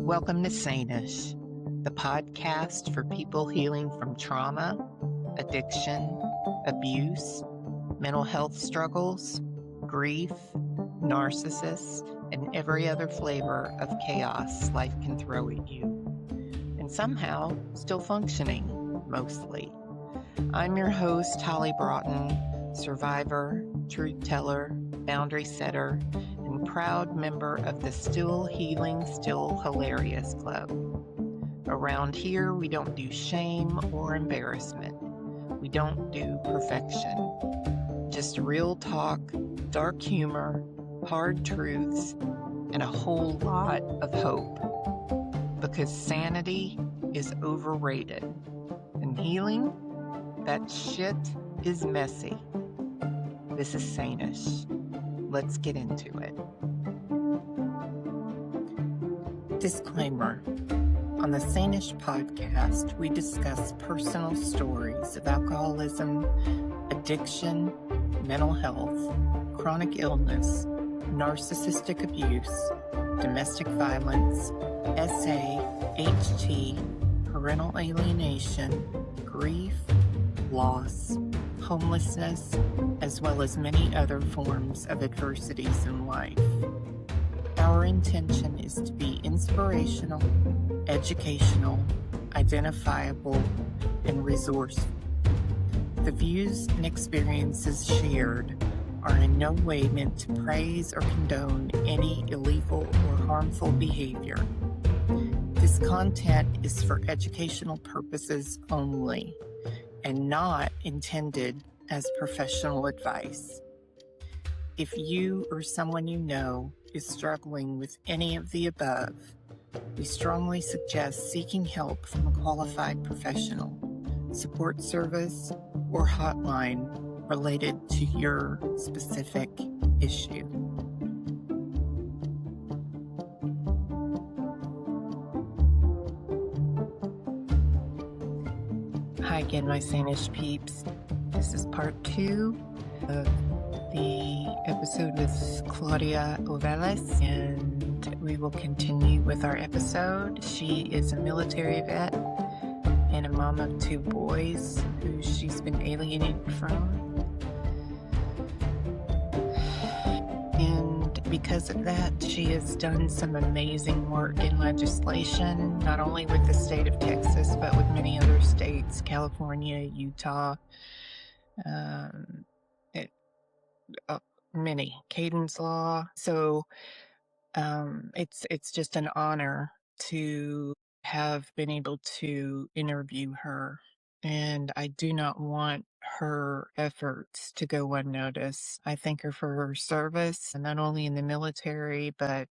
Welcome to Sane-ish, the podcast for people healing from trauma, addiction, abuse, mental health struggles, grief, narcissists, and every other flavor of chaos life can throw at you. And somehow still functioning, mostly. I'm your host, Holley Broughton, survivor, truth teller, boundary setter, and proud member of the Still Healing, Still Hilarious Club. Around here, we don't do shame or embarrassment. We don't do perfection. Just real talk, dark humor, hard truths, and a whole lot of hope. Because sanity is overrated. And healing, that shit is messy. This is Sane-ish. Let's get into it. Disclaimer. On the Sane-ish Podcast, we discuss personal stories of alcoholism, addiction, mental health, chronic illness, narcissistic abuse, domestic violence, SA, HT, parental alienation, grief, loss, homelessness, as well as many other forms of adversities in life. Our intention is to be inspirational, educational, identifiable, and resourceful. The views and experiences shared are in no way meant to praise or condone any illegal or harmful behavior. This content is for educational purposes only and not intended as professional advice. If you or someone you know is struggling with any of the above, we strongly suggest seeking help from a qualified professional, support service, or hotline related to your specific issue. Hi again, my Sane-ish peeps. This is part 2 of the episode with Claudia Ovalles, and we will continue with our episode. She is a military vet and a mom of 2 boys who she's been alienated from. And because of that, she has done some amazing work in legislation, not only with the state of Texas, but with many other states, California, Utah, many, Cadence Law. So it's just an honor to have been able to interview her. And I do not want her efforts to go unnoticed. I thank her for her service, not only in the military, but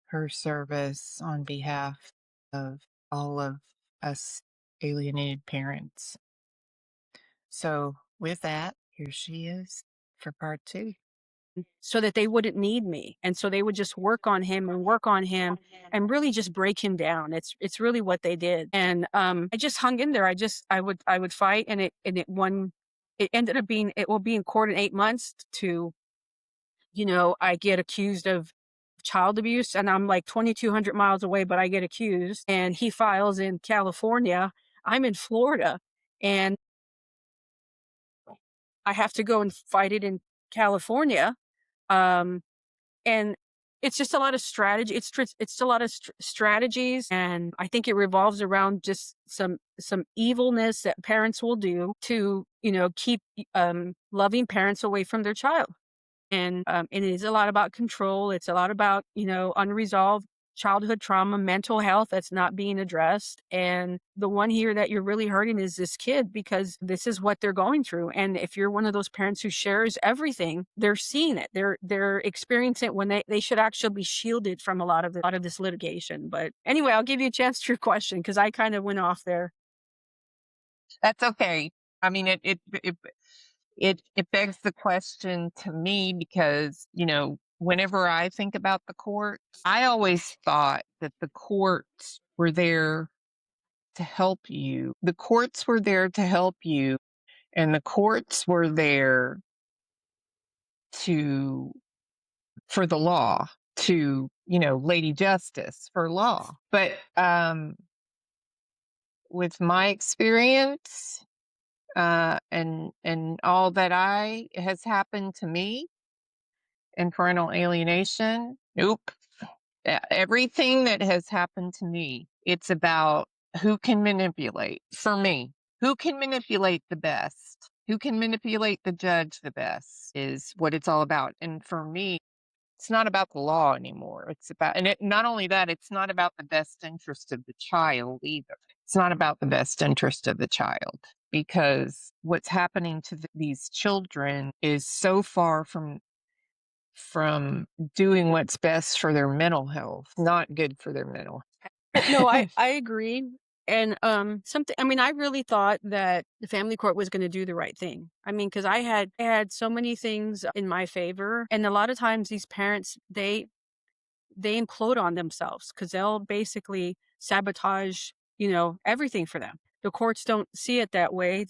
her service on behalf of all of us alienated parents. So with that, here she is for part 2. So that they wouldn't need me. And so they would just work on him and really just break him down. It's really what they did. And I just hung in there. I would fight, and it ended up being, it will be in court in 8 months to, I get accused of child abuse, and I'm like 2,200 miles away, but I get accused, and he files in California. I'm in Florida, and I have to go and fight it in California. And it's just a lot of strategy. It's a lot of strategies. And I think it revolves around just some evilness that parents will do to, keep, loving parents away from their child. And it is a lot about control. It's a lot about, unresolved childhood trauma, mental health that's not being addressed. And the one here that you're really hurting is this kid, because this is what they're going through. And if you're one of those parents who shares everything, they're seeing it. They're experiencing it when they should actually be shielded from a lot of this litigation. But anyway, I'll give you a chance to your question, because I kind of went off there. That's okay. I mean, it begs the question to me because, whenever I think about the court, I always thought that the courts were there to help you. The courts were there to help you, and the courts were there for the law to Lady Justice for law. But with my experience and all that has happened to me in parental alienation, nope. Everything that has happened to me, it's about who can manipulate. For me, who can manipulate the best, who can manipulate the judge the best is what it's all about. And for me, it's not about the law anymore. It's about, not only that, it's not about the best interest of the child either. It's not about the best interest of the child, because what's happening to these children is so far from doing what's best for their mental health, not good for their mental health. No, I agree. And I really thought that the family court was going to do the right thing. I mean, because I had so many things in my favor, and a lot of times these parents they implode on themselves because they'll basically sabotage, everything for them. The courts don't see it that way.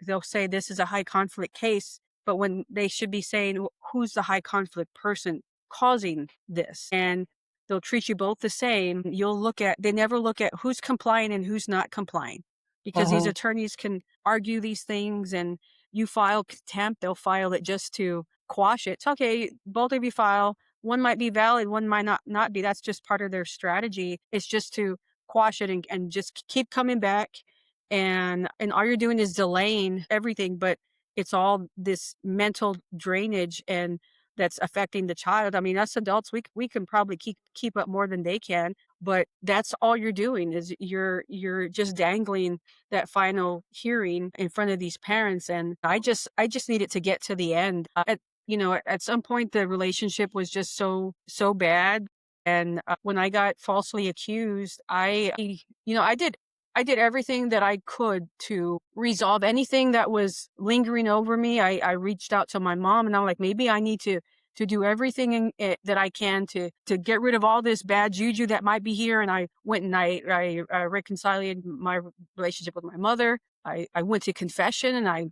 They'll say this is a high conflict case, but when they should be saying who's the high conflict person causing this, and they'll treat you both the same. They never look at who's complying and who's not complying, because these attorneys can argue these things, and you file contempt, they'll file it just to quash it. It's okay, both of you file. One might be valid, one might not be. That's just part of their strategy. It's just to quash it and just keep coming back. And all you're doing is delaying everything, but it's all this mental drainage and that's affecting the child. I mean, us adults, we can probably keep up more than they can, but that's all you're doing is you're just dangling that final hearing in front of these parents. And I just need it to get to the end. At some point, the relationship was just so bad. And when I got falsely accused, I did everything that I could to resolve anything that was lingering over me. I reached out to my mom, and I'm like, maybe I need to do everything that I can to get rid of all this bad juju that might be here. And I went and I reconciled my relationship with my mother. I went to confession, and I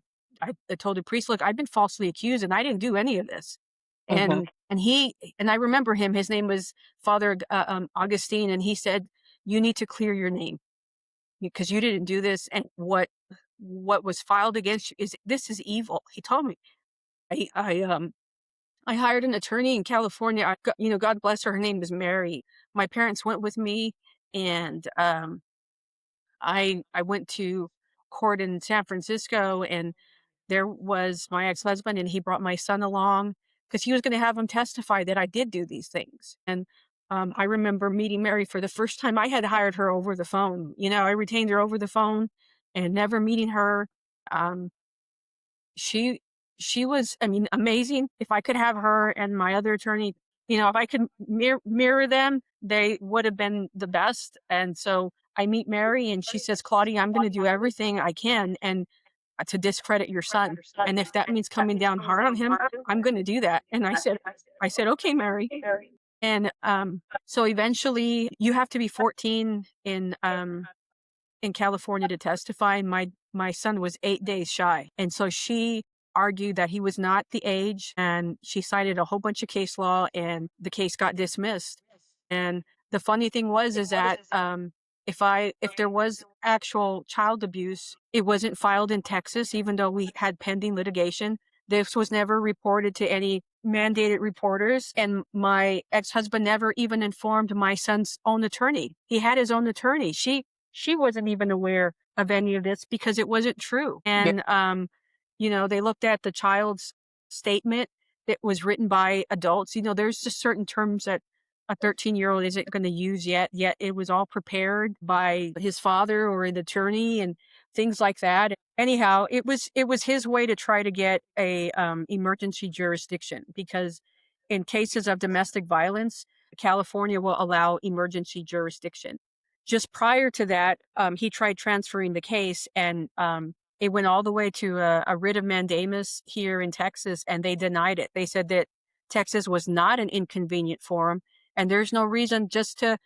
told the priest, look, I've been falsely accused and I didn't do any of this. And I remember him, his name was Father Augustine, and he said, you need to clear your name because you didn't do this. And what was filed against you this is evil. He told me. I hired an attorney in California. God bless her. Her name is Mary. My parents went with me, and I went to court in San Francisco, and there was my ex-husband, and he brought my son along because he was going to have him testify that I did do these things. And I remember meeting Mary for the first time. I had hired her over the phone. I retained her over the phone, and never meeting her. She was, amazing. If I could have her and my other attorney, if I could mirror them, they would have been the best. And so I meet Mary, and she says, Claudia, I'm going to do everything I can and to discredit your son. And if that means coming down hard on him, I'm going to do that. And I said, okay, Mary. And so eventually you have to be 14 in California to testify. My son was 8 days shy. And so she argued that he was not the age, and she cited a whole bunch of case law, and the case got dismissed. And the funny thing is that if there was actual child abuse, it wasn't filed in Texas, even though we had pending litigation. This was never reported to any mandated reporters. And my ex-husband never even informed my son's own attorney. He had his own attorney. She wasn't even aware of any of this because it wasn't true. And, they looked at the child's statement that was written by adults. There's just certain terms that a 13-year-old isn't going to use yet it was all prepared by his father or an attorney and things like that. Anyhow, it was his way to try to get a emergency jurisdiction, because in cases of domestic violence, California will allow emergency jurisdiction. Just prior to that, he tried transferring the case, and it went all the way to a writ of mandamus here in Texas, and they denied it. They said that Texas was not an inconvenient forum, and there's no reason just to,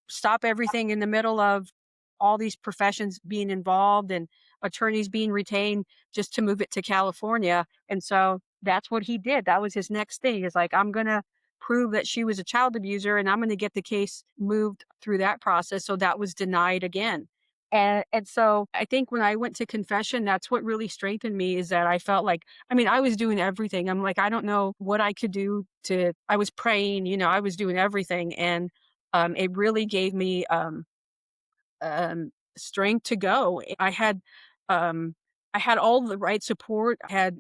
stop everything in the middle of all these professions being involved and attorneys being retained just to move it to California. And so that's what he did. That was his next thing. It's like, I'm going to prove that she was a child abuser, and I'm going to get the case moved through that process. So that was denied again. And so I think when I went to confession, that's what really strengthened me, is that I felt like, I mean, I was doing everything. I'm like, I don't know what I could do I was praying, I was doing everything. And it really gave me strength to go. Um, I had all the right support. I had,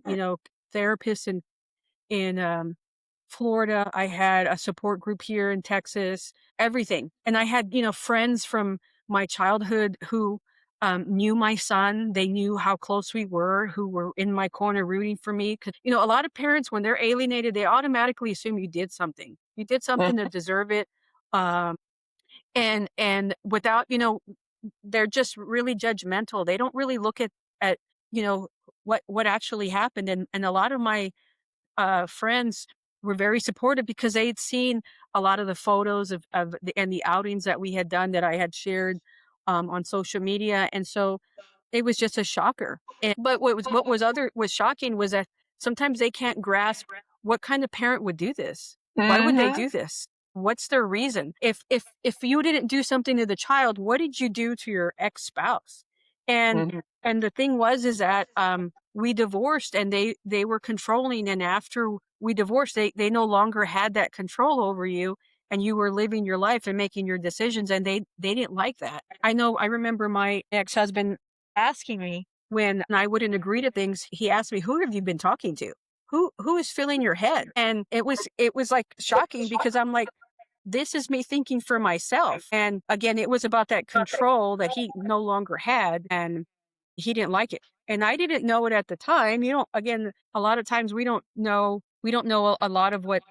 therapists in Florida. I had a support group here in Texas, everything. And I had, friends from my childhood who knew my son. They knew how close we were, who were in my corner rooting for me. 'Cause, a lot of parents, when they're alienated, they automatically assume you did something. You did something to deserve it. Um, and without, they're just really judgmental. They don't really look at, you know, what actually happened. And a lot of my friends were very supportive because they'd seen a lot of the photos and the outings that we had done, that I had shared on social media. And so it was just a shocker. But what was shocking was that sometimes they can't grasp what kind of parent would do this. Why would they Mm-hmm. do this? What's their reason? If you didn't do something to the child, what did you do to your ex-spouse? And Mm-hmm. and the thing was is that we divorced, and they were controlling, and after we divorced, they no longer had that control over you, and you were living your life and making your decisions, and they didn't like that. I remember my ex-husband asking me when I wouldn't agree to things. He asked me, "Who have you been talking to? Who is filling your head?" And it was like shocking, because I'm like, this is me thinking for myself. And again, it was about that control that he no longer had, and he didn't like it. And I didn't know it at the time. Again, a lot of times we don't know a lot of what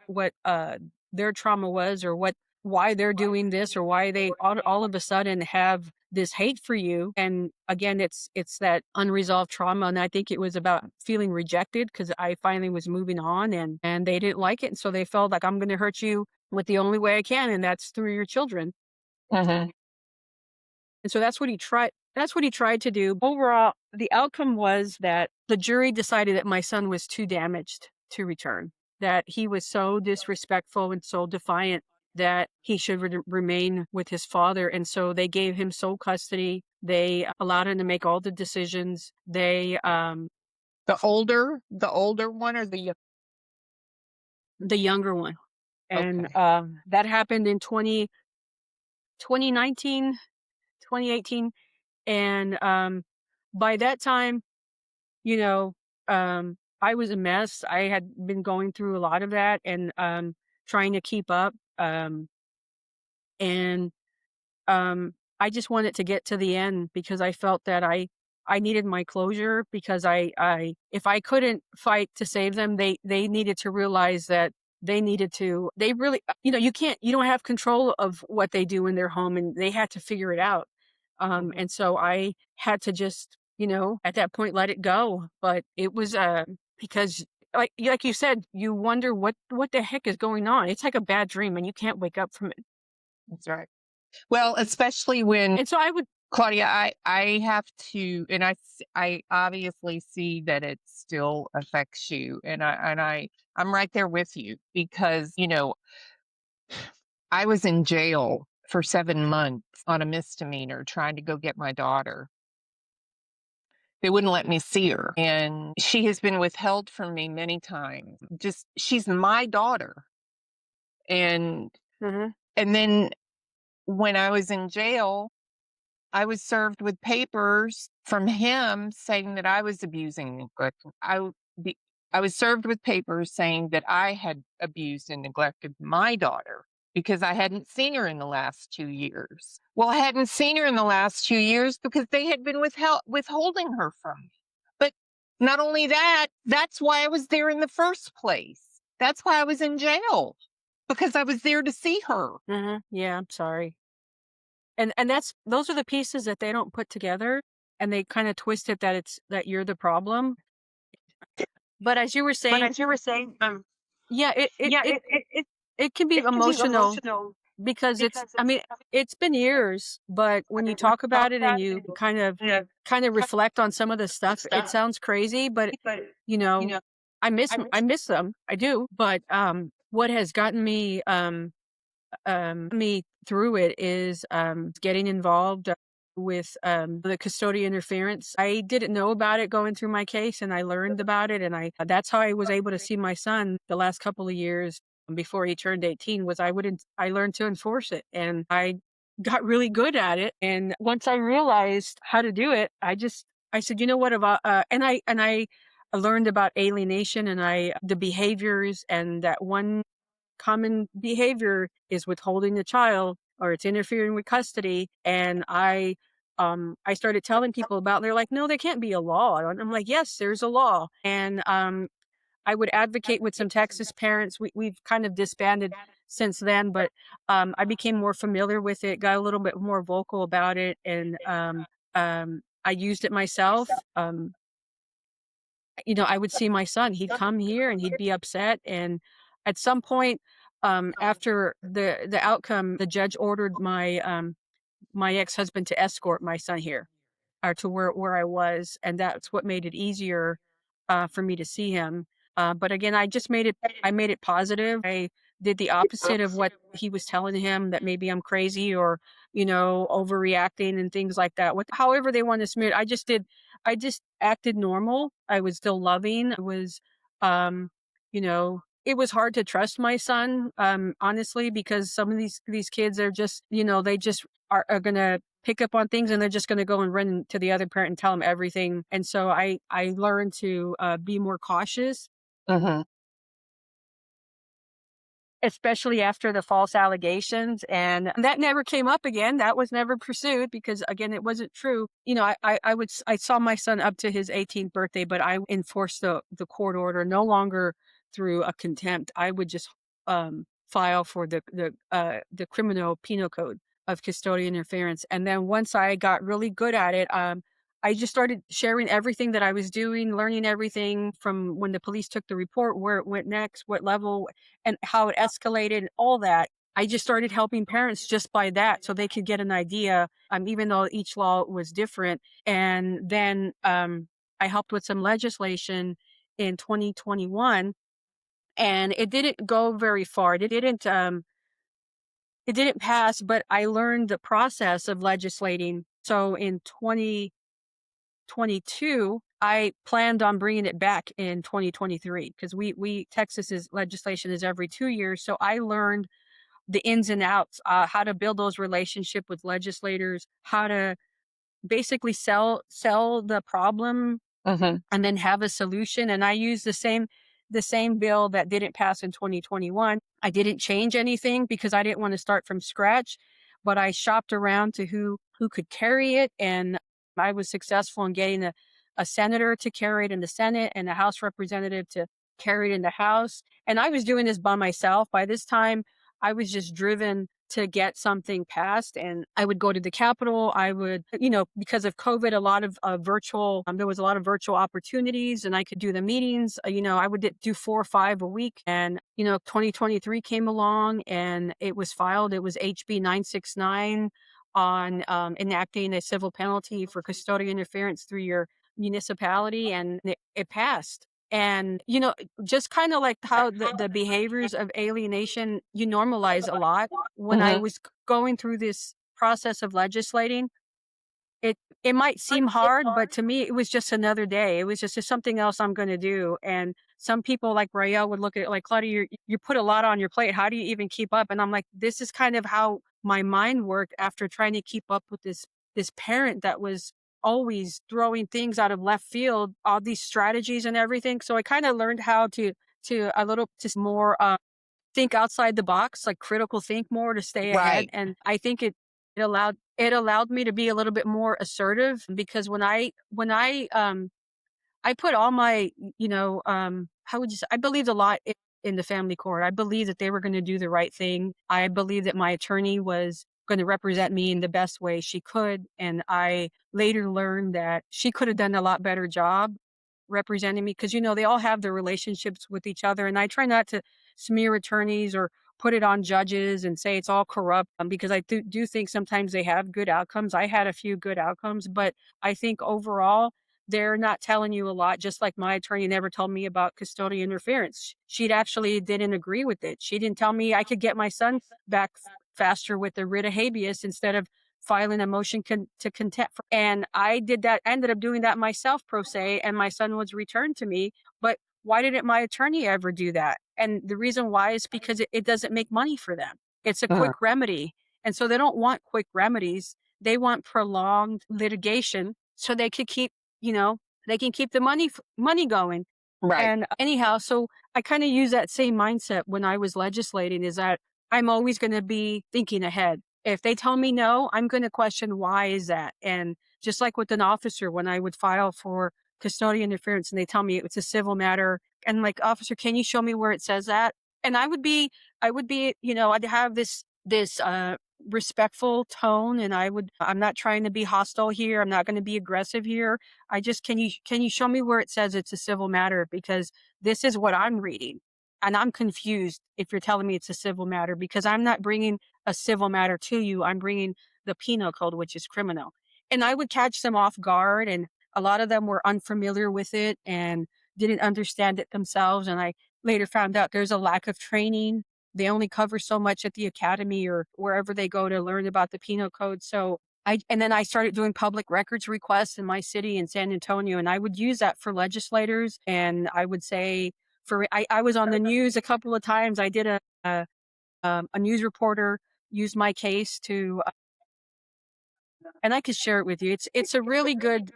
their trauma was, or why they're doing this, or why they all of a sudden have this hate for you. And again, it's that unresolved trauma. And I think it was about feeling rejected, because I finally was moving on, and they didn't like it. And so they felt like, I'm going to hurt you with the only way I can, and that's through your children. Mm-hmm. And so that's what he tried. That's what he tried to do. Overall, the outcome was that the jury decided that my son was too damaged to return, that he was so disrespectful and so defiant that he should remain with his father. And so they gave him sole custody. They allowed him to make all the decisions. The older one, or The younger one. And okay. that happened in 2019, 2018. And by that time, you know, I was a mess. I had been going through a lot of that, and trying to keep up. And I just wanted to get to the end, because I felt that I needed my closure, because if I couldn't fight to save them, they needed to realize that they really, you don't have control of what they do in their home, and they had to figure it out. And so I had to just, at that point, let it go. But it was, because like you said, you wonder what the heck is going on. It's like a bad dream, and you can't wake up from it. That's right. Well, especially when, And so I would, Claudia, I have to, and I obviously see that it still affects you, and I'm right there with you, because I was in jail for 7 months on a misdemeanor trying to go get my daughter. They wouldn't let me see her, and she has been withheld from me many times. Just, she's my daughter. And Mhm. and then when I was in jail, I was served with papers from him saying that I was abusing, neglecting. I was served with papers saying that I had abused and neglected my daughter because I hadn't seen her in the last 2 years. Well, I hadn't seen her in the last 2 years because they had been withholding her from me. But not only that, that's why I was there in the first place. That's why I was in jail, because I was there to see her. Yeah, I'm sorry. And those are the pieces that they don't put together, and they kind of twist it that you're the problem. But as you were saying, yeah, it can be emotional, because I mean, it's been years, but when you talk about it and you kind of reflect on some of the stuff, it sounds crazy, but you know, I miss them. I do. But what has gotten me through it is getting involved with the custodial interference. I didn't know about it going through my case, and I learned about it, and I that's how I was able to see my son the last couple of years before he turned 18. Was I learned to enforce it, and I got really good at it. And once I realized how to do it, I said, you know what about and I learned about alienation and I the behaviors, and that one common behavior is withholding the child or it's interfering with custody. And I started telling people about it. They're like, no, there can't be a law. And I'm like, yes, there's a law. And I would advocate with some Texas parents. We've kind of disbanded since then, but I became more familiar with it, got a little bit more vocal about it, and I used it myself. I would see my son, he'd come here and he'd be upset. And at some point, after the outcome, the judge ordered my ex-husband to escort my son here, or to where I was. And that's what made it easier for me to see him. But again, I made it positive. I did the opposite of what he was telling him, that maybe I'm crazy or, overreacting and things like that. However they want to smear it, I just acted normal. I was still loving. Um, it was hard to trust my son, honestly, because some of these kids are just, they just are going to pick up on things, and they're just going to go and run to the other parent and tell them everything. And so I learned to be more cautious, Mm-hmm. especially after the false allegations. And that never came up again. That was never pursued because, again, it wasn't true. I saw my son up to his 18th birthday, but I enforced the court order no longer through a contempt. I would just file for the criminal penal code of custodial interference. And then once I got really good at it, I just started sharing everything that I was doing, learning everything from when the police took the report, where it went next, what level, and how it escalated, and all that. I just started helping parents just by that, so they could get an idea, even though each law was different. And then I helped with some legislation in 2021, and it didn't go very far. It didn't pass, but I learned the process of legislating. So in 2022, I planned on bringing it back in 2023 because Texas's legislation is every 2 years. So I learned the ins and outs, how to build those relationship with legislators, how to basically sell the problem Mm-hmm. and then have a solution. And I used the same bill that didn't pass in 2021. I didn't change anything because I didn't want to start from scratch, but I shopped around to who could carry it, and I was successful in getting a senator to carry it in the Senate and a House representative to carry it in the House. And I was doing this by myself. By this time, I was just driven to get something passed, and I would go to the Capitol. I would, because of COVID, a lot of there was a lot of virtual opportunities, and I could do the meetings. I would do 4 or 5 a week. And 2023 came along, and it was filed. It was HB 969 on enacting a civil penalty for custodial interference through your municipality, and it passed. And just kind of like how the behaviors of alienation, you normalize a lot. When I Mm-hmm. was going through this process of legislating, it it might seem hard, but to me, it was just another day. It was just something else I'm going to do. And some people like Rael would look at it like, Claudia, you put a lot on your plate. How do you even keep up? And I'm like, this is kind of how my mind worked after trying to keep up with this parent that was always throwing things out of left field, all these strategies and everything. So I kind of learned how to a little just more think outside the box, like critical think more to stay ahead. Right. And I think it allowed me to be a little bit more assertive, because I put all my, how would you say, I believed a lot in the family court. I believed that they were going to do the right thing. I believed that my attorney was going to represent me in the best way she could. And I later learned that she could have done a lot better job representing me, because, they all have their relationships with each other. And I try not to smear attorneys or put it on judges and say it's all corrupt, because I do think sometimes they have good outcomes. I had a few good outcomes, but I think overall, they're not telling you a lot, just like my attorney never told me about custodial interference. She actually didn't agree with it. She didn't tell me I could get my son back faster with the writ of habeas instead of filing a motion to contempt. And I did that, ended up doing that myself pro se, and my son was returned to me. But why didn't my attorney ever do that? And the reason why is because it doesn't make money for them. It's a quick remedy. And so they don't want quick remedies. They want prolonged litigation so they could keep, they can keep the money going. Right. And anyhow, so I kind of use that same mindset when I was legislating, is that I'm always going to be thinking ahead. If they tell me no, I'm going to question why is that? And just like with an officer, when I would file for custodial interference and they tell me it's a civil matter, and like, officer, can you show me where it says that? And I would be, I'd have this respectful tone, and I'm not trying to be hostile here. I'm not going to be aggressive here. I just, can you show me where it says it's a civil matter? Because this is what I'm reading. And I'm confused if you're telling me it's a civil matter, because I'm not bringing a civil matter to you. I'm bringing the penal code, which is criminal. And I would catch them off guard. And a lot of them were unfamiliar with it and didn't understand it themselves. And I later found out there's a lack of training. They only cover so much at the academy or wherever they go to learn about the penal code. And then I started doing public records requests in my city in San Antonio, and I would use that for legislators. And I would say, I was on the news a couple of times. I did a news reporter used my case to, and I could share it with you. It's a really good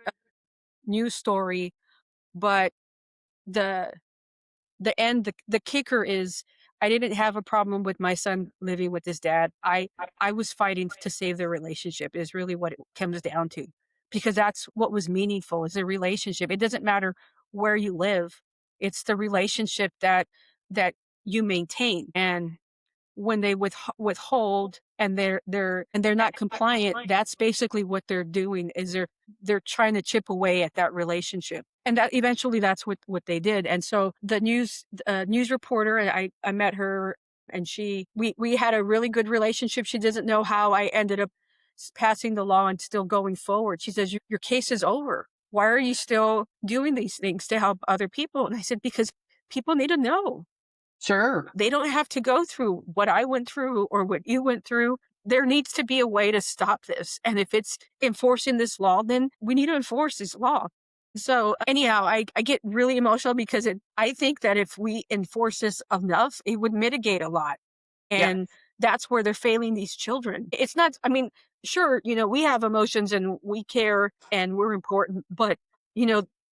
news story, but the the kicker is I didn't have a problem with my son living with his dad. I was fighting to save their relationship is really what it comes down to, because that's what was meaningful, is a relationship. It doesn't matter where you live. It's the relationship that you maintain. And when they withhold and they're not compliant, that's basically what they're doing, is they're trying to chip away at that relationship. And that eventually that's what they did. And so the news reporter, and I met her, and we had a really good relationship. She doesn't know how I ended up passing the law and still going forward. She says, your case is over. Why are you still doing these things to help other people? And I said, because people need to know. Sure. They don't have to go through what I went through or what you went through. There needs to be a way to stop this. And if it's enforcing this law, then we need to enforce this law. So anyhow, I get really emotional because I think that if we enforce this enough, it would mitigate a lot. And that's where they're failing these children. It's not, sure, we have emotions and we care and we're important, but,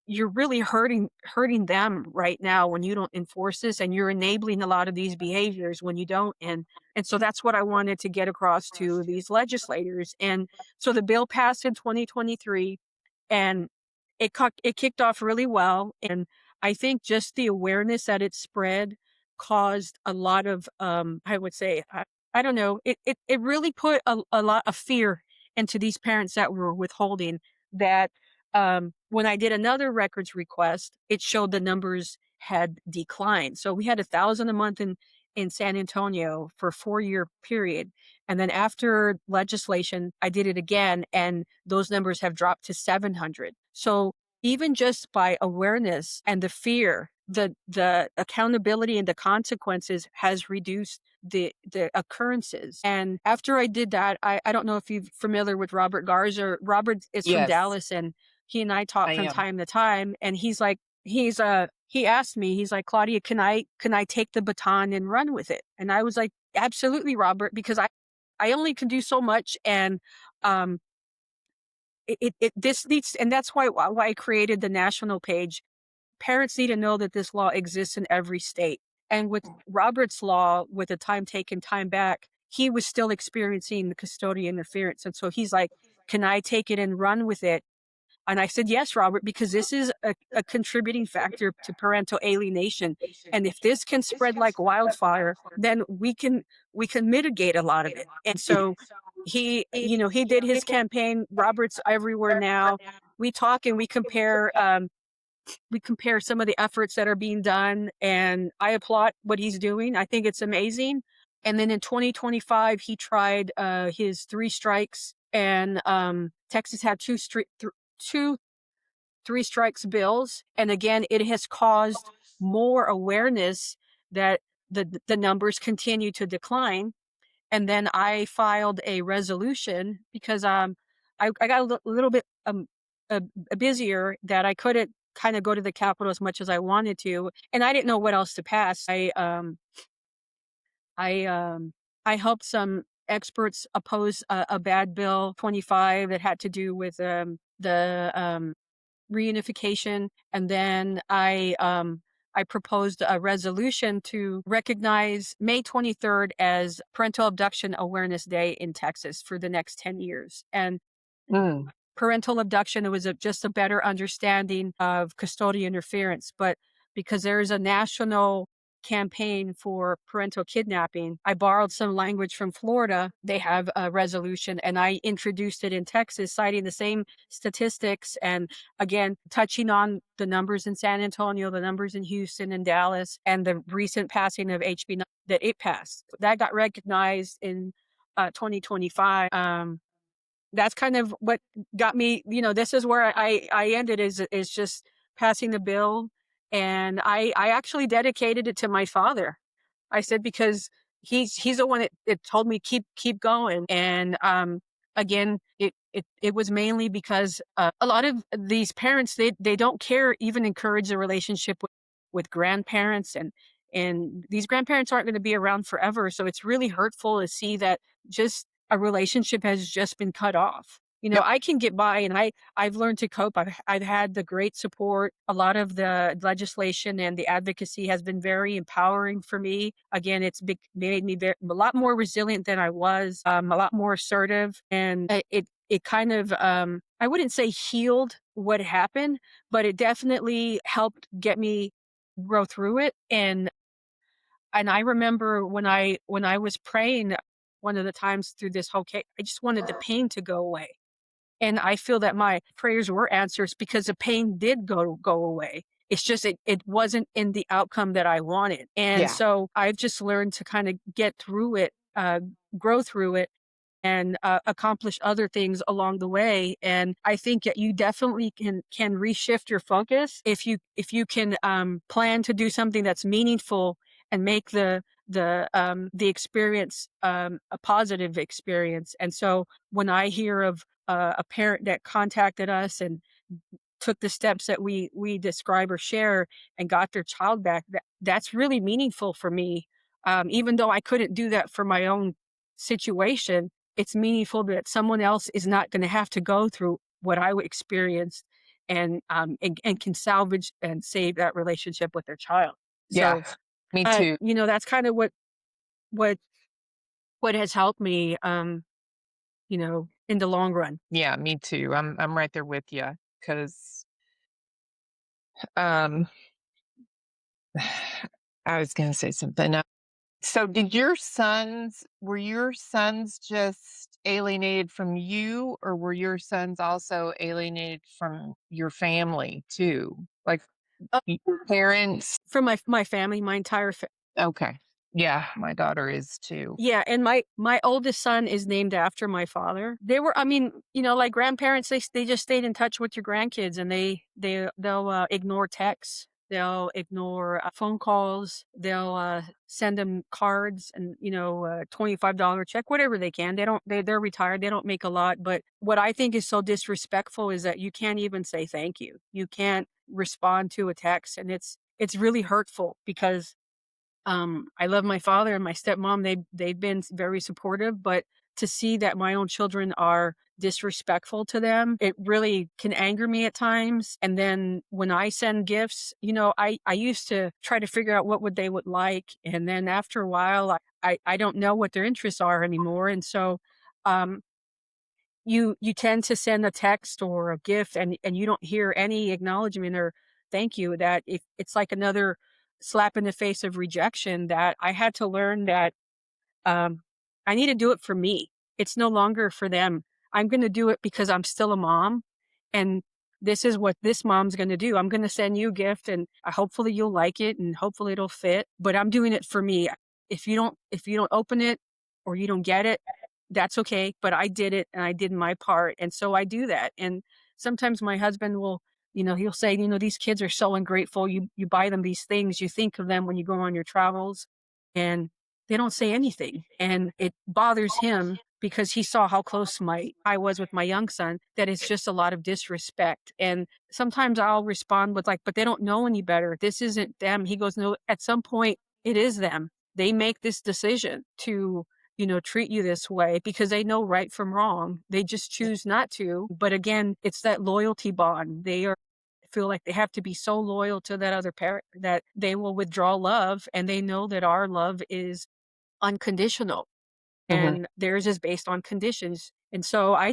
you're really hurting them right now when you don't enforce this, and you're enabling a lot of these behaviors when you don't. And so that's what I wanted to get across to these legislators. And so the bill passed in 2023, and it kicked off really well. And I think just the awareness that it spread caused a lot of, I would say, I don't know, it really put a lot of fear into these parents that were withholding, that when I did another records request, it showed the numbers had declined. So we had 1,000 a month in San Antonio for a 4-year period. And then after legislation, I did it again, and those numbers have dropped to 700. So even just by awareness and the fear, the accountability and the consequences has reduced the occurrences. And after I did that, I don't know if you're familiar with Robert Garza. Robert is from Dallas, and he and I talk from time to time. And he asked me, he's like, Claudia, can I take the baton and run with it? And I was like, absolutely, Robert, because I only can do so much. And this needs, and that's why I created the national page. Parents need to know that this law exists in every state. And with Robert's law, with the time taken, time back, he was still experiencing the custodial interference. And so he's like, can I take it and run with it? And I said, yes, Robert, because this is a contributing factor to parental alienation. And if this can spread like wildfire, then we can mitigate a lot of it. And so he did his campaign. Robert's everywhere now. We talk and we compare some of the efforts that are being done, and I applaud what he's doing. I think it's amazing. And then in 2025, he tried his 3 strikes, and Texas had two three strikes bills. And again, it has caused more awareness that the numbers continue to decline. And then I filed a resolution because I got a little bit uh, busier that I couldn't kind of go to the Capitol as much as I wanted to, and I didn't know what else to pass. I I helped some experts oppose a bad bill 25 that had to do with the reunification, and then I proposed a resolution to recognize May 23rd as Parental Abduction Awareness Day in Texas for the next 10 years. And Mm. parental abduction, it was just a better understanding of custodial interference. But because there is a national campaign for parental kidnapping, I borrowed some language from Florida. They have a resolution, and I introduced it in Texas, citing the same statistics and again touching on the numbers in San Antonio, the numbers in Houston and Dallas, and the recent passing of HB9 that it passed. That got recognized in 2025. That's kind of what got me, this is where I ended, is just passing the bill. And I actually dedicated it to my father. I said, because he's the one that told me keep going. And again, it was mainly because a lot of these parents, they don't care, even encourage a relationship with grandparents, and these grandparents aren't going to be around forever. So it's really hurtful to see that just a relationship has just been cut off. Yep. I can get by, and I've learned to cope. I've had the great support. A lot of the legislation and the advocacy has been very empowering for me. Again, it's made me a lot more resilient than I was, a lot more assertive, and it kind of, I wouldn't say healed what happened, but it definitely helped get me grow through it. And I remember when I was praying one of the times through this whole case, I just wanted the pain to go away. And I feel that my prayers were answers because the pain did go away. It's just it wasn't in the outcome that I wanted. And Yeah. so I've just learned to kind of get through it, grow through it, and accomplish other things along the way. And I think that you definitely can reshift your focus if you can plan to do something that's meaningful and make the experience a positive experience. And so when I hear of a parent that contacted us and took the steps that we describe or share and got their child back, that's really meaningful for me. Even though I couldn't do that for my own situation, it's meaningful that someone else is not going to have to go through what I experienced, and can salvage and save that relationship with their child. Yeah. So, Me too. that's kind of what has helped me, in the long run. Yeah, me too. I'm right there with you because um I was going to say something. So were your sons just alienated from you, or were your sons also alienated from your family too? Like Uh, your parents? From my family, my entire Okay. Yeah, my daughter is too. yeah, and my oldest son is named after my father. They were, I mean, like grandparents, they just stayed in touch with your grandkids, and they'll ignore texts, they'll ignore phone calls, they'll send them cards and $25 check, whatever they can. They're retired, they don't make a lot, but what I think is so disrespectful is that you can't even say thank you. You can't respond to a text, and it's really hurtful because I love my father and my stepmom. They've been very supportive, but to see that my own children are disrespectful to them, it really can anger me at times. And then when I send gifts, I used to try to figure out what they would like. And then after a while, I don't know what their interests are anymore. And so, um, you tend to send a text or a gift, and you don't hear any acknowledgement or thank you. That if it's like another slap in the face of rejection, that I had to learn that I need to do it for me. It's no longer for them. I'm going to do it because I'm still a mom, and this is what this mom's going to do. I'm going to send you a gift, and hopefully you'll like it, and hopefully it'll fit. But I'm doing it for me. If you don't open it or you don't get it, that's okay. But I did it, and I did my part, and so I do that. And sometimes my husband will He'll say, these kids are so ungrateful. You buy them these things, you think of them when you go on your travels, and they don't say anything. And it bothers him because he saw how close I was with my young son, that it's just a lot of disrespect. And sometimes I'll respond with like, but they don't know any better. This isn't them. He goes, no, at some point it is them. They make this decision to, treat you this way because they know right from wrong. They just choose not to. But again, it's that loyalty bond. Feel like they have to be so loyal to that other parent that they will withdraw love, and they know that our love is unconditional Mhm. and theirs is based on conditions. And so I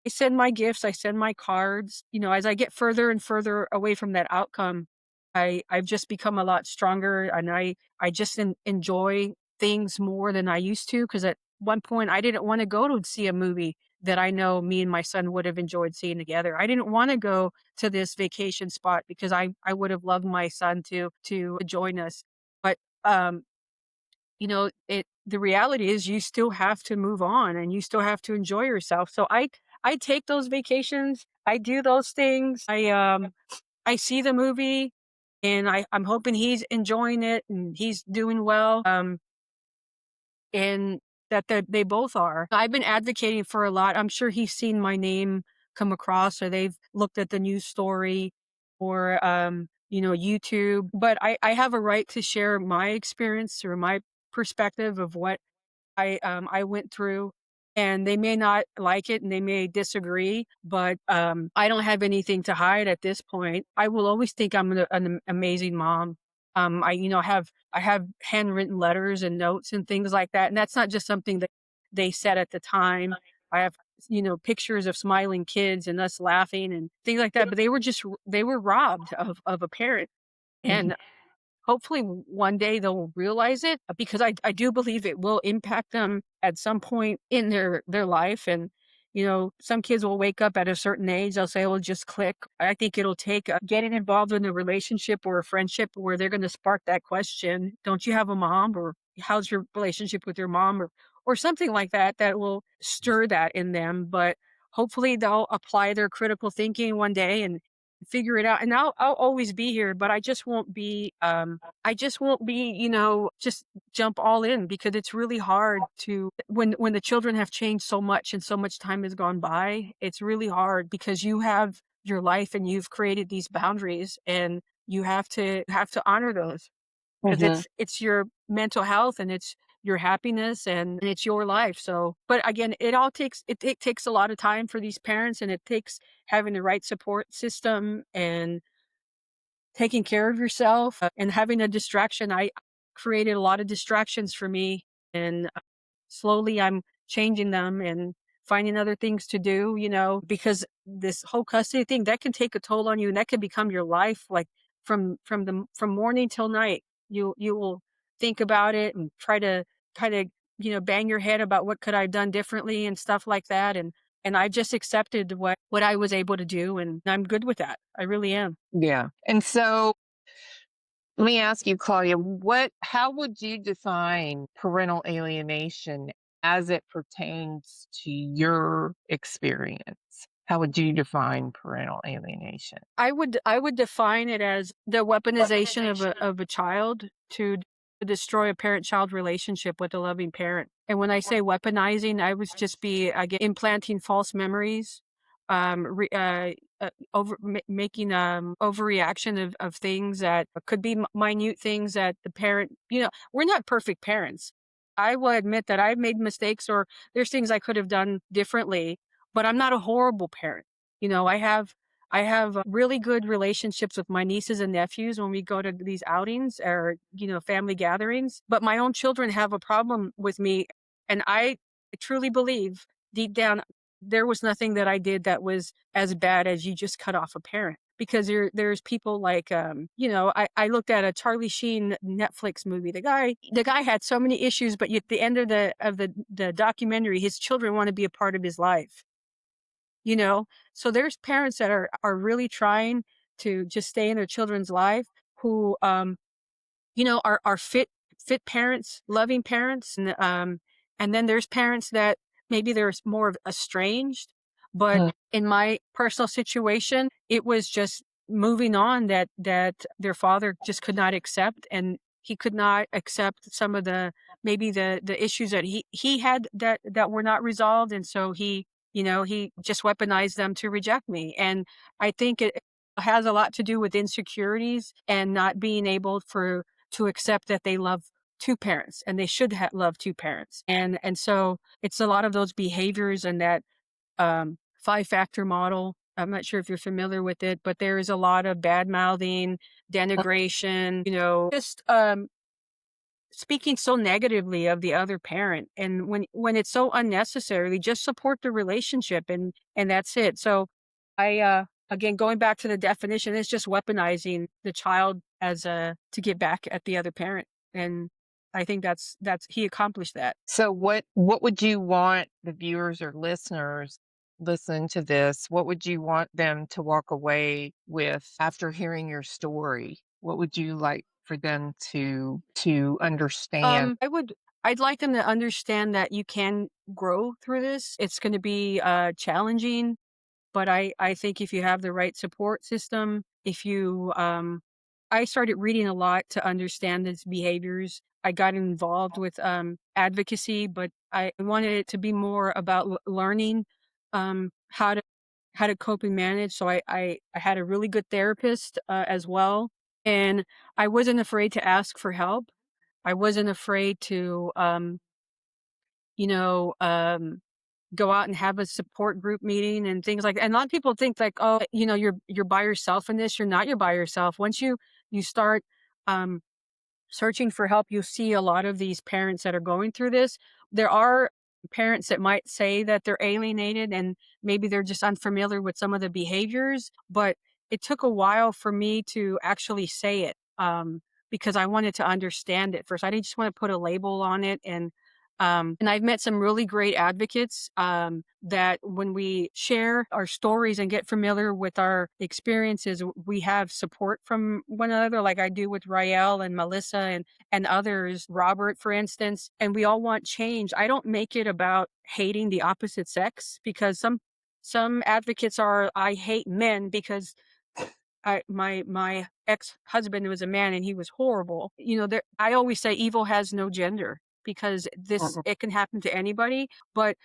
send my gifts, I send my cards. As I get further and further away from that outcome, I've just become a lot stronger, and I just enjoy things more than I used to. Because at one point I didn't want to go to see a movie that I know me and my son would have enjoyed seeing together. I didn't want to go to this vacation spot because I would have loved my son to join us. But the reality is you still have to move on and you still have to enjoy yourself. So I take those vacations. I do those things. I see the movie, and I'm hoping he's enjoying it and he's doing well. And that they both are. I've been advocating for a lot. I'm sure he's seen my name come across, or they've looked at the news story, or YouTube. But I have a right to share my experience or my perspective of what I went through. And they may not like it and they may disagree, but I don't have anything to hide at this point. I will always think I'm an amazing mom. I have handwritten letters and notes and things like that, and that's not just something that they said at the time. I have pictures of smiling kids and us laughing and things like that. But they were robbed of a parent, Mhm. and hopefully one day they'll realize it, because I do believe it will impact them at some point in their life. And, some kids will wake up at a certain age. They'll say, "Well, just click." I think it'll take getting involved in a relationship or a friendship where they're going to spark that question. Don't you have a mom? Or how's your relationship with your mom? Or something like that, that will stir that in them. But hopefully they'll apply their critical thinking one day and figure it out. And I'll always be here, but I just won't be, just jump all in, because it's really hard to when the children have changed so much and so much time has gone by. It's really hard because you have your life and you've created these boundaries, and you have to honor those, because Mhm. it's your mental health and it's your happiness and it's your life. So, but again, it takes a lot of time for these parents, and it takes having the right support system and taking care of yourself, and having a distraction. I created a lot of distractions for me, and slowly I'm changing them and finding other things to do, because this whole custody thing, that can take a toll on you, and that can become your life. Like from morning till night, you will think about it and try to kind of, bang your head about what could I have done differently and stuff like that. And I just accepted what I was able to do, and I'm good with that. I really am. Yeah. And so let me ask you, Claudia, how would you define parental alienation as it pertains to your experience? How would you define parental alienation? I would define it as the weaponization of a child to destroy a parent-child relationship with a loving parent. And when I say weaponizing, I would just be, again, implanting false memories, re, making overreaction of things that could be minute things that the parent. We're not perfect parents. I will admit that I've made mistakes, or there's things I could have done differently, but I'm not a horrible parent. I have really good relationships with my nieces and nephews when we go to these outings or, family gatherings. But my own children have a problem with me. And I truly believe deep down, there was nothing that I did that was as bad as you just cut off a parent. Because there's people like, I looked at a Charlie Sheen Netflix movie. The guy had so many issues, but at the end of the documentary, his children want to be a part of his life. you know so there's parents that are really trying to just stay in their children's life, who are fit parents, loving parents. And then there's parents that maybe there's more of estranged. But Mm. in my personal situation, it was just moving on that their father just could not accept, and he could not accept some of the maybe the issues that he had that were not resolved, and so he just weaponized them to reject me. And I think it has a lot to do with insecurities and not being able to accept that they love two parents and they should love two parents. And so it's a lot of those behaviors and that 5-factor model. I'm not sure if you're familiar with it, but there is a lot of bad mouthing, denigration, just speaking so negatively of the other parent. And when it's so unnecessary, just support the relationship, and that's it. So again, going back to the definition, it's just weaponizing the child to get back at the other parent. And I think that's he accomplished that. So what would you want the viewers or listeners listening to this? What would you want them to walk away with after hearing your story? What would you like for them to understand? I'd like them to understand that you can grow through this. It's going to be challenging, but I think if you have the right support system, if you I started reading a lot to understand these behaviors. I got involved with advocacy, but I wanted it to be more about learning how to cope and manage. So I had a really good therapist as well, and I wasn't afraid to ask for help. I wasn't afraid to you know um, go out and have a support group meeting and things like that. And a lot of people think like, oh, you're by yourself in this. You're not. You're by yourself. Once you start um, searching for help, you see a lot of these parents that are going through this. There are parents that might say that they're alienated and maybe they're just unfamiliar with some of the behaviors, but it took a while for me to actually say it because I wanted to understand it first. I didn't just want to put a label on it. And I've met some really great advocates that when we share our stories and get familiar with our experiences, we have support from one another, like I do with Rael and Melissa and others, Robert, for instance, and we all want change. I don't make it about hating the opposite sex because some advocates are, I hate men because my ex-husband was a man and he was horrible. I always say evil has no gender because it can happen to anybody, but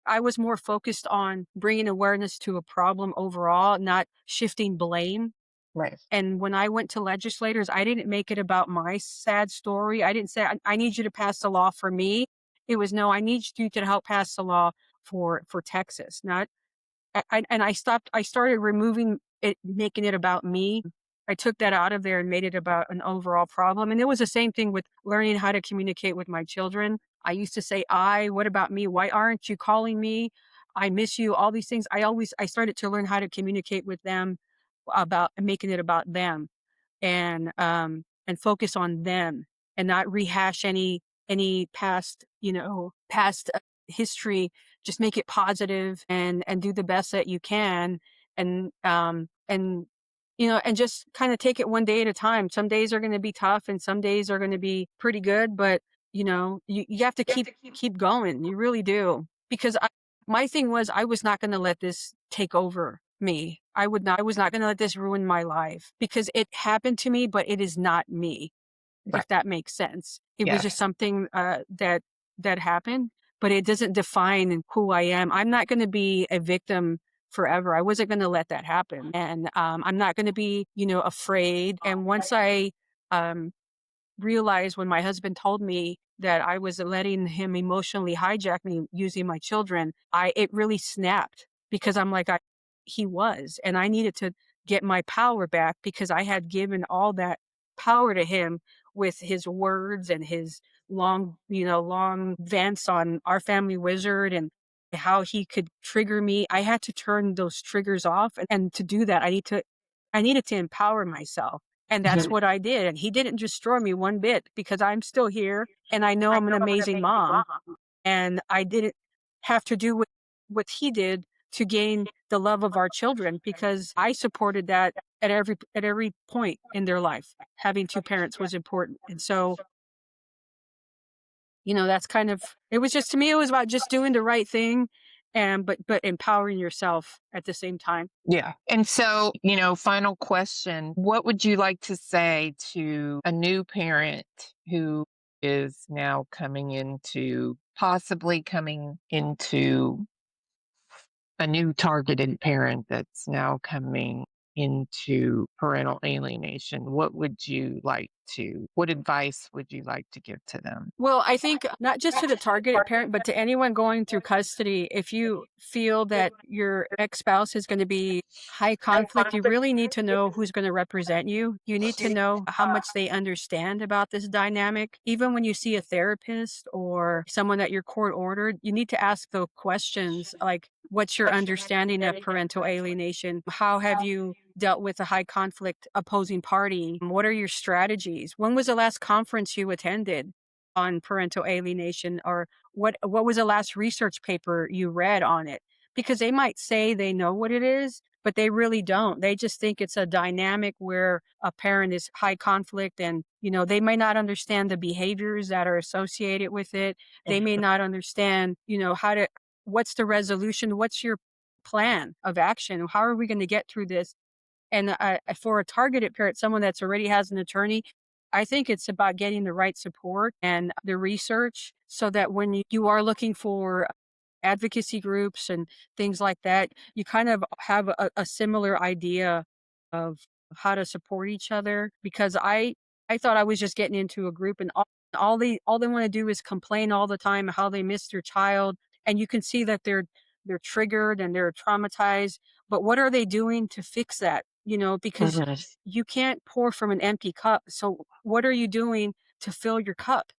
I was more focused on bringing awareness to a problem overall, not shifting blame. Right. And when I went to legislators, I didn't make it about my sad story. I didn't say, I need you to pass the law for me. It was, no, I need you to help pass the law for Texas, not I started removing it, making it about me. I took that out of there and made it about an overall problem. And it was the same thing with learning how to communicate with my children. I used to say, what about me? Why aren't you calling me? I miss you, all these things. I started to learn how to communicate with them about making it about them and focus on them and not rehash any past history. Just make it positive and do the best that you can and just kind of take it one day at a time. Some days are going to be tough and some days are going to be pretty good, but you have to keep going. You really do. Because my thing was, I was not going to let this take over me. I was not going to let this ruin my life because it happened to me, but it is not me. Right. If that makes sense. It Yes. was just something that happened, but it doesn't define who I am. I'm not going to be a victim forever. I wasn't going to let that happen. And I'm not going to be, afraid. And once I realized when my husband told me that I was letting him emotionally hijack me using my children, it really snapped because I'm like, he was, and I needed to get my power back because I had given all that power to him with his words and his long vents on our family wizard and how he could trigger me. I had to turn those triggers off. And to do that, I needed to empower myself. And that's what I did. And he didn't destroy me one bit because I'm still here and I know I'm an amazing mom. And I didn't have to do what he did to gain the love of our children because I supported that at every point in their life. Having two parents was important. And so, that's kind of, it was just, to me, it was about just doing the right thing but empowering yourself at the same time. Yeah. And so, final question. What would you like to say to a new parent who is now possibly coming into a new targeted parent that's now coming into parental alienation? What advice would you like to give to them? Well, I think not just to the targeted parent, but to anyone going through custody, if you feel that your ex-spouse is going to be high conflict, you really need to know who's going to represent you. You need to know how much they understand about this dynamic. Even when you see a therapist or someone that you're court ordered, you need to ask the questions like, what's your understanding of parental alienation? How have you dealt with a high conflict opposing party? What are your strategies? When was the last conference you attended on parental alienation, or what was the last research paper you read on it? Because they might say they know what it is, but they really don't. They just think it's a dynamic where a parent is high conflict, and they may not understand the behaviors that are associated with it. They may not understand what's the resolution, what's your plan of action, how are we going to get through this? And for a targeted parent, someone that's already has an attorney, I think it's about getting the right support and the research so that when you are looking for advocacy groups and things like that, you kind of have a similar idea of how to support each other. Because I thought I was just getting into a group, and all they want to do is complain all the time how they miss their child, and you can see that they're triggered and they're traumatized. But what are they doing to fix that? Because you can't pour from an empty cup. So what are you doing to fill your cup?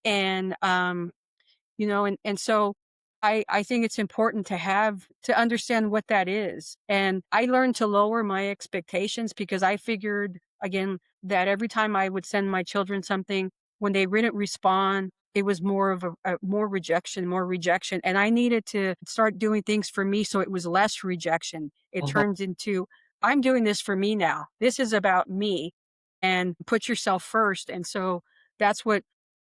And and so I think it's important to understand what that is. And I learned to lower my expectations because I figured, again, that every time I would send my children something, when they didn't respond, it was more of a more rejection. And I needed to start doing things for me so it was less rejection. It turns into, I'm doing this for me now. This is about me, and put yourself first. And so that's what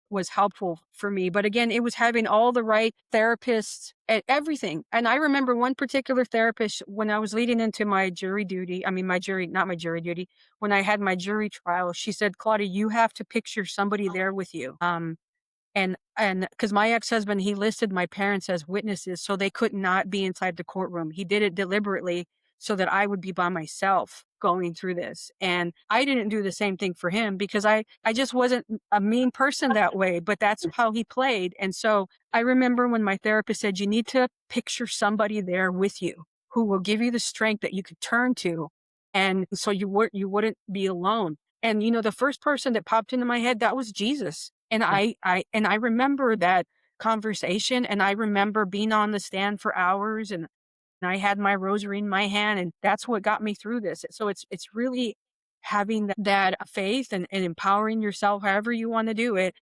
was helpful for me. But again, it was having all the right therapists and everything. And I remember one particular therapist when I was leading into my jury duty. I mean, not my jury duty. When I had my jury trial, she said, "Claudia, you have to picture somebody there with you." And because my ex-husband, he listed my parents as witnesses, so they could not be inside the courtroom. He did it deliberately so that I would be by myself going through this. And I didn't do the same thing for him because I just wasn't a mean person that way, but that's how he played. And so I remember when my therapist said, you need to picture somebody there with you who will give you the strength that you could turn to. And so you wouldn't be alone. And the first person that popped into my head, that was Jesus. And I remember that conversation, and I remember being on the stand for hours, and I had my rosary in my hand, and that's what got me through this. So it's really having that faith and empowering yourself however you want to do it.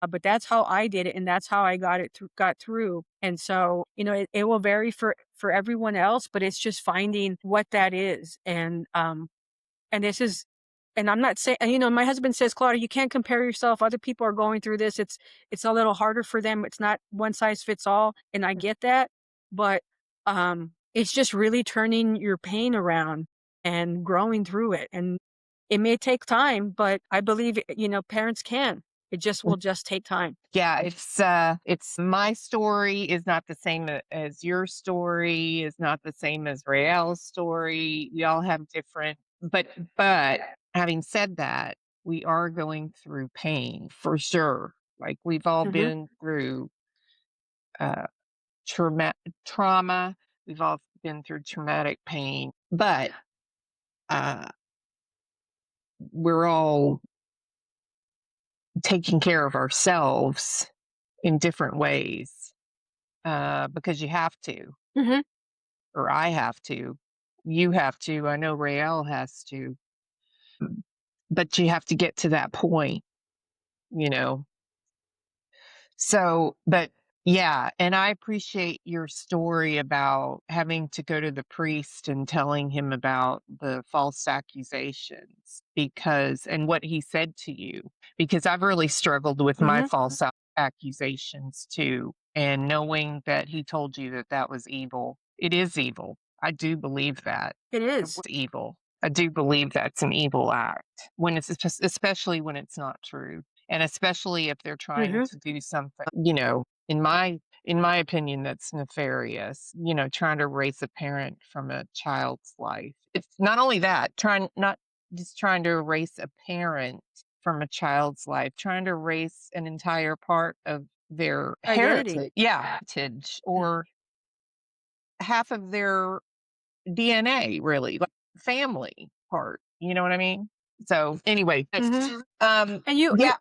But that's how I did it, and that's how I got through. And so, it will vary for everyone else, but it's just finding what that is. And this is, and I'm not saying, my husband says, Claudia, you can't compare yourself. Other people are going through this. It's a little harder for them. It's not one size fits all. And I get that, but, it's just really turning your pain around and growing through it. And it may take time, but I believe, parents can. It just will just take time. Yeah, it's my story is not the same as your story, is not the same as Rael's story. We all have different, but having said that, we are going through pain for sure. Like we've all been through trauma. We've all been through traumatic pain, but we're all taking care of ourselves in different ways because you have to, or I have to, you have to. I know Rael has to, but you have to get to that point, So, but yeah, and I appreciate your story about having to go to the priest and telling him about the false accusations and what he said to you, because I've really struggled with my false accusations too. and knowing that he told you that that was evil. It is evil. I do believe that. It It is. was evil. I do believe that's an evil act when it's especially when it's not true, and especially if they're trying Hmm. to do something, in my opinion, that's nefarious. Trying to erase a parent from a child's life. It's not only that, trying not just trying to erase a parent from a child's life, trying to erase an entire part of their Identity. heritage, yeah, heritage, or half of their DNA, really, like family part. You know what I mean? So anyway, Hmm. And yeah,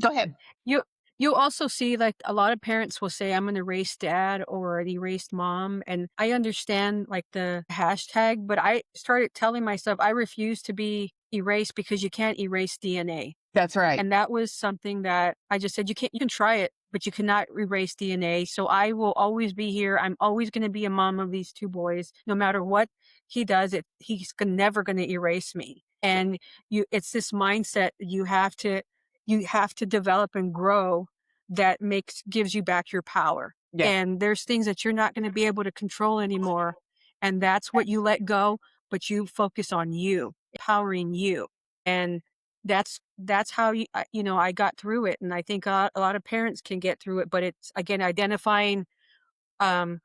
go ahead. you you also see, like, a lot of parents will say, "I'm an erased dad or an erased mom," and I understand, like, the hashtag, but I started telling myself I refuse to be erased because you can't erase DNA. That's right. And that was something that I just said, you can try it, but you cannot erase DNA. So I will always be here. I'm always going to be a mom of these two boys. No matter what he does, never going to erase me. And it's this mindset you have to develop and grow that gives you back your power. Yeah. And there's things that you're not going to be able to control anymore. And that's what you let go, but you focus on you, empowering you. And that's how I got through it, and I think a lot of parents can get through it, but it's, again, identifying, um,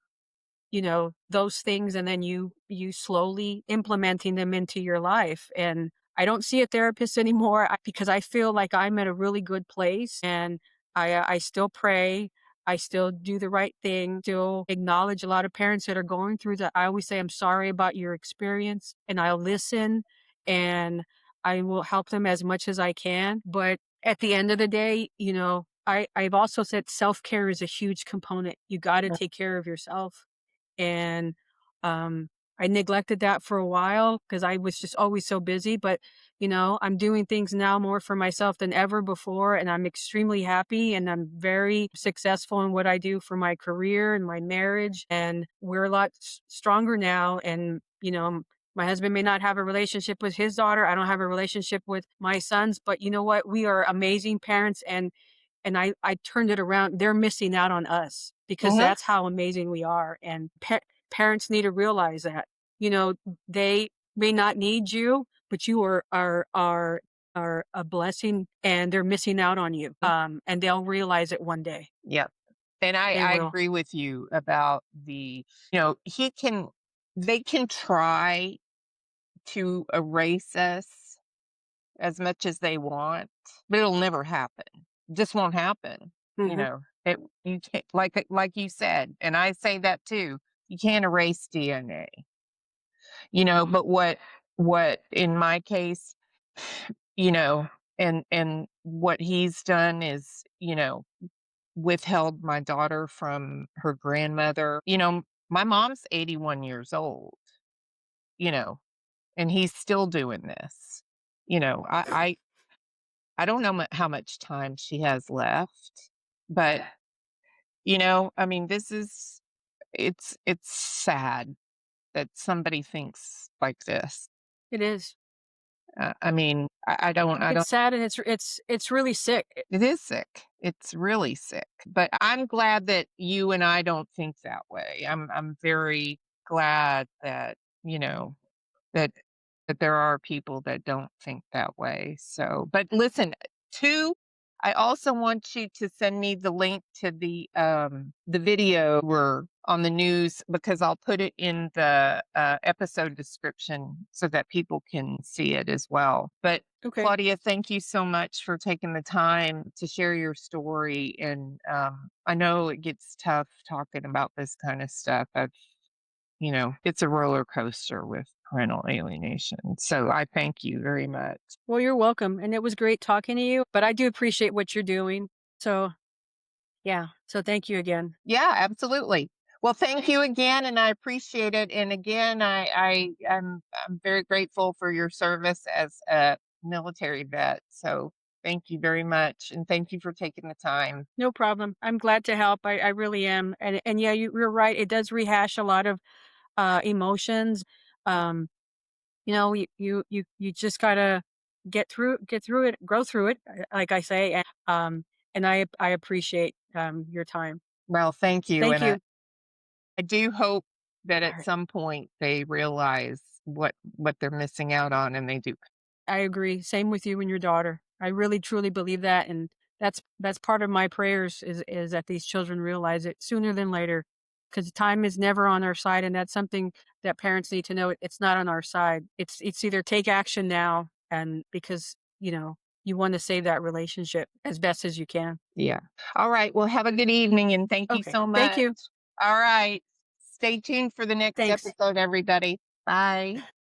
those things, and then you slowly implementing them into your life. And I don't see a therapist anymore because I feel like I'm at a really good place, and I still pray. I still do the right thing, still acknowledge a lot of parents that are going through that. I always say, I'm sorry about your experience, and I'll listen, and I will help them as much as I can. But at the end of the day, I've also said self-care is a huge component. You got to take care of yourself. And, um, I neglected that for a while because I was just always so busy, but, I'm doing things now more for myself than ever before, and I'm extremely happy, and I'm very successful in what I do for my career and my marriage, and we're a lot stronger now. And, my husband may not have a relationship with his daughter. I don't have a relationship with my sons, but you know what? We are amazing parents, and I turned it around. They're missing out on us because Mhm. that's how amazing we are. And parents need to realize that, you know, they may not need you, but you are a blessing, and they're missing out on you. And they'll realize it one day. Yeah. And I, They I will. agree with you about they can try to erase us as much as they want, but it'll never happen. It just won't happen. You Hmm. know, it, you can't, like you said, and I say that too. You can't erase DNA, but what in my case, you know, and what he's done is, withheld my daughter from her grandmother. My mom's 81 years old, you know, and he's still doing this. I don't know how much time she has left, but I mean, it's sad that somebody thinks like this. It is. I mean, I It's don't. sad, and it's really sick. It is sick. It's really sick. But I'm glad that you and I don't think that way. I'm very glad that, you know, that there are people that don't think that way. So, but listen, too, I also want you to send me the link to the video we're on the news, because I'll put it in the episode description so that people can see it as well. But Okay. Claudia, thank you so much for taking the time to share your story. And I know it gets tough talking about this kind of stuff. It's a roller coaster with parental alienation. So I thank you very much. Well, you're welcome. And it was great talking to you, but I do appreciate what you're doing. So, yeah. So thank you again. Yeah, absolutely. Well, thank you again, and I appreciate it. And again, I'm very grateful for your service as a military vet. So thank you very much, and thank you for taking the time. No problem. I'm glad to help. I really am. And yeah, you're right. It does rehash a lot of emotions. Um, you just gotta get through it, grow through it, like I say. And I appreciate your time. Well, thank you. Thank And you. I do hope that All at right. some point they realize what they're missing out on, and they do. I agree. Same with you and your daughter. I really truly believe that, and that's part of my prayers is that these children realize it sooner than later, because time is never on our side, and that's something that parents need to know. It's not on our side. It's either take action now, and because you want to save that relationship as best as you can. Yeah. All right. Well, have a good evening, and thank you Okay. so Thank much. you. All right. Stay tuned for the next Thanks. episode, everybody. Bye.